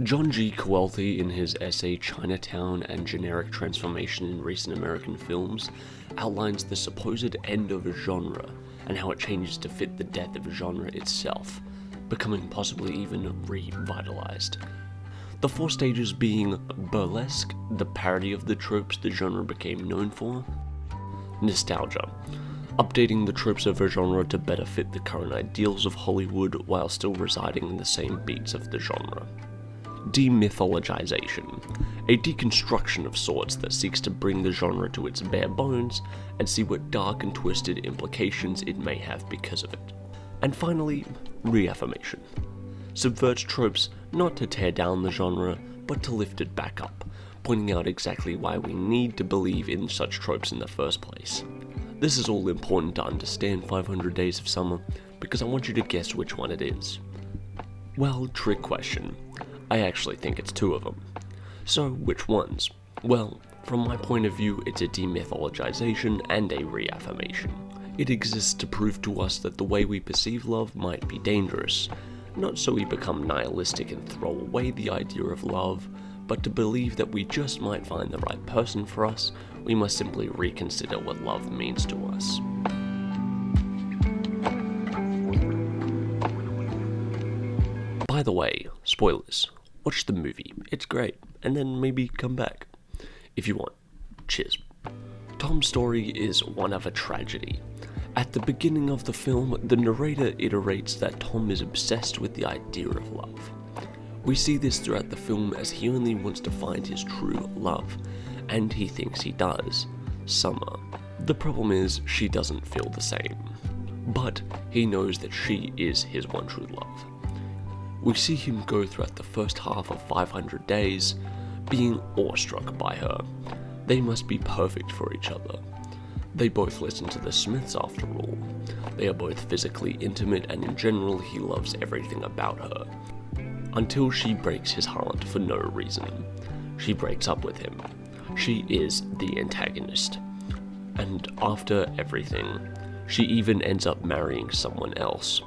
John G. Coetzee, in his essay Chinatown and Generic Transformation in Recent American Films, outlines the supposed end of a genre and how it changes to fit the death of a genre itself, becoming possibly even revitalized. The four stages being burlesque, the parody of the tropes the genre became known for; nostalgia, updating the tropes of a genre to better fit the current ideals of Hollywood while still residing in the same beats of the genre; demythologization, a deconstruction of sorts that seeks to bring the genre to its bare bones and see what dark and twisted implications it may have because of it; and finally, reaffirmation, subverts tropes not to tear down the genre, but to lift it back up, pointing out exactly why we need to believe in such tropes in the first place. This is all important to understand 500 Days of Summer, because I want you to guess which one it is. Well, trick question. I actually think it's two of them. So, which ones? Well, from my point of view, it's a demythologization and a reaffirmation. It exists to prove to us that the way we perceive love might be dangerous, not so we become nihilistic and throw away the idea of love, but to believe that we just might find the right person for us. We must simply reconsider what love means to us. By the way, spoilers. Watch the movie, it's great, and then maybe come back. If you want. Cheers. Tom's story is one of a tragedy. At the beginning of the film, the narrator iterates that Tom is obsessed with the idea of love. We see this throughout the film as he only wants to find his true love, and he thinks he does, Summer. The problem is, she doesn't feel the same, but he knows that she is his one true love. We see him go throughout the first half of 500 Days, being awestruck by her. They must be perfect for each other. They both listen to the Smiths after all. They are both physically intimate, and in general he loves everything about her. Until she breaks his heart for no reason. She breaks up with him. She is the antagonist. And after everything, she even ends up marrying someone else.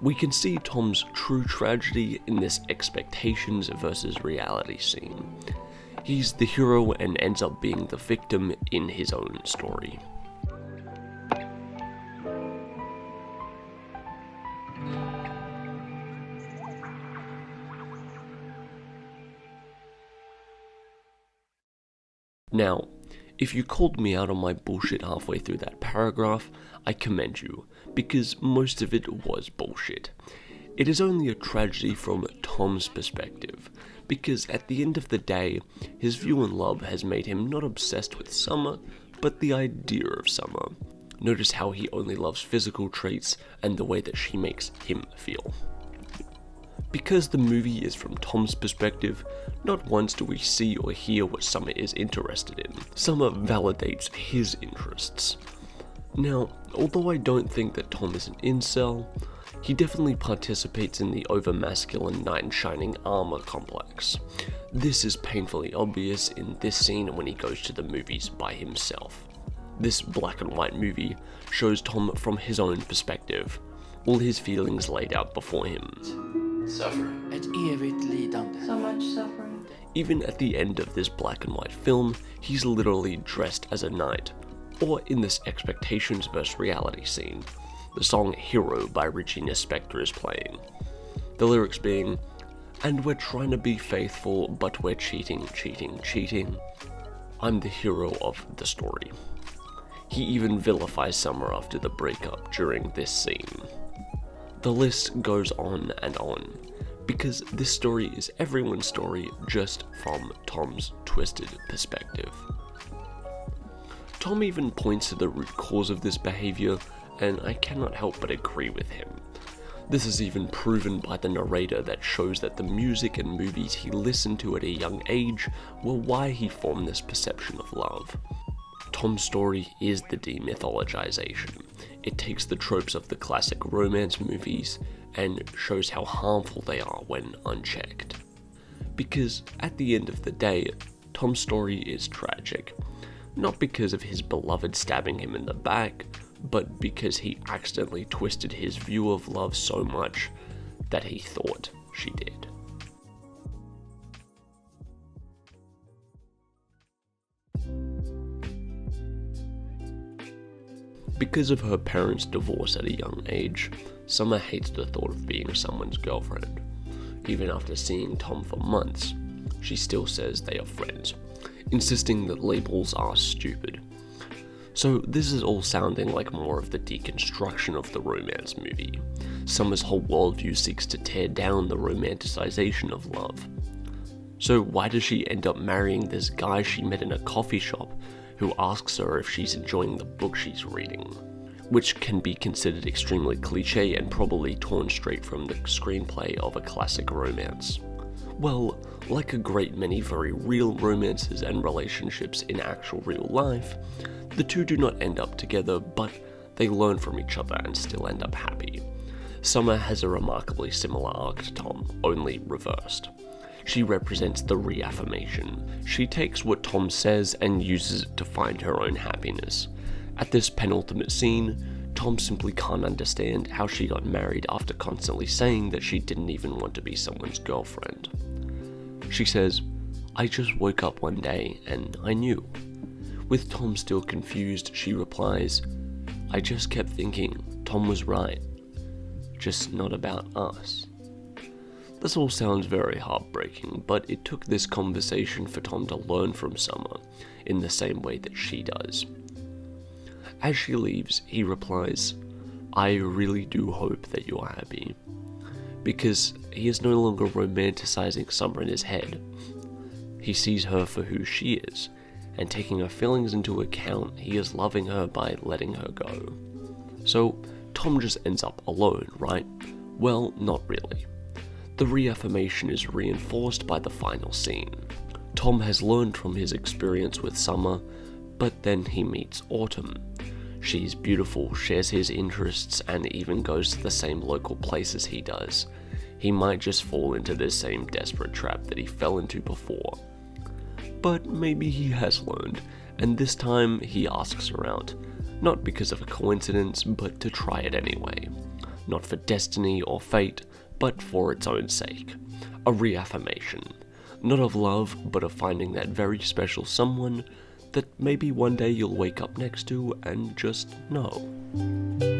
We can see Tom's true tragedy in this expectations versus reality scene. He's the hero and ends up being the victim in his own story. Now, if you called me out on my bullshit halfway through that paragraph, I commend you, because most of it was bullshit. It is only a tragedy from Tom's perspective, because at the end of the day, his view on love has made him not obsessed with Summer, but the idea of Summer. Notice how he only loves physical traits and the way that she makes him feel. Because the movie is from Tom's perspective, not once do we see or hear what Summer is interested in. Summer validates his interests. Now, although I don't think that Tom is an incel, he definitely participates in the over-masculine knight in shining armor complex. This is painfully obvious in this scene when he goes to the movies by himself. This black and white movie shows Tom from his own perspective, all his feelings laid out before him. Suffering. Ett evigt lidande. So much suffering. Even at the end of this black and white film, he's literally dressed as a knight, or in this expectations versus reality scene. The song Hero by Regina Spektor is playing. The lyrics being, "And we're trying to be faithful, but we're cheating, cheating, cheating. I'm the hero of the story." He even vilifies Summer after the breakup during this scene. The list goes on and on, because this story is everyone's story just from Tom's twisted perspective. Tom even points to the root cause of this behavior, and I cannot help but agree with him. This is even proven by the narrator that shows that the music and movies he listened to at a young age were why he formed this perception of love. Tom's story is the demythologization. It takes the tropes of the classic romance movies and shows how harmful they are when unchecked. Because at the end of the day, Tom's story is tragic. Not because of his beloved stabbing him in the back, but because he accidentally twisted his view of love so much that he thought she did. Because of her parents' divorce at a young age, Summer hates the thought of being someone's girlfriend. Even after seeing Tom for months, she still says they are friends, insisting that labels are stupid. So this is all sounding like more of the deconstruction of the romance movie. Summer's whole worldview seeks to tear down the romanticization of love. So why does she end up marrying this guy she met in a coffee shop who asks her if she's enjoying the book she's reading? Which can be considered extremely cliche and probably torn straight from the screenplay of a classic romance. Well, like a great many very real romances and relationships in actual real life, the two do not end up together, but they learn from each other and still end up happy. Summer has a remarkably similar arc to Tom, only reversed. She represents the reaffirmation. She takes what Tom says and uses it to find her own happiness. At this penultimate scene, Tom simply can't understand how she got married after constantly saying that she didn't even want to be someone's girlfriend. She says, "I just woke up one day and I knew." With Tom still confused, she replies, "I just kept thinking Tom was right, just not about us." This all sounds very heartbreaking, but it took this conversation for Tom to learn from Summer in the same way that she does. As she leaves, he replies, "I really do hope that you're happy," because he is no longer romanticizing Summer in his head. He sees her for who she is, and taking her feelings into account, he is loving her by letting her go. So, Tom just ends up alone, right? Well, not really. The reaffirmation is reinforced by the final scene. Tom has learned from his experience with Summer, but then he meets Autumn. She's beautiful, shares his interests, and even goes to the same local places he does. He might just fall into this same desperate trap that he fell into before. But maybe he has learned, and this time he asks her out, not because of a coincidence, but to try it anyway. Not for destiny or fate, but for its own sake. A reaffirmation. Not of love, but of finding that very special someone that maybe one day you'll wake up next to and just know.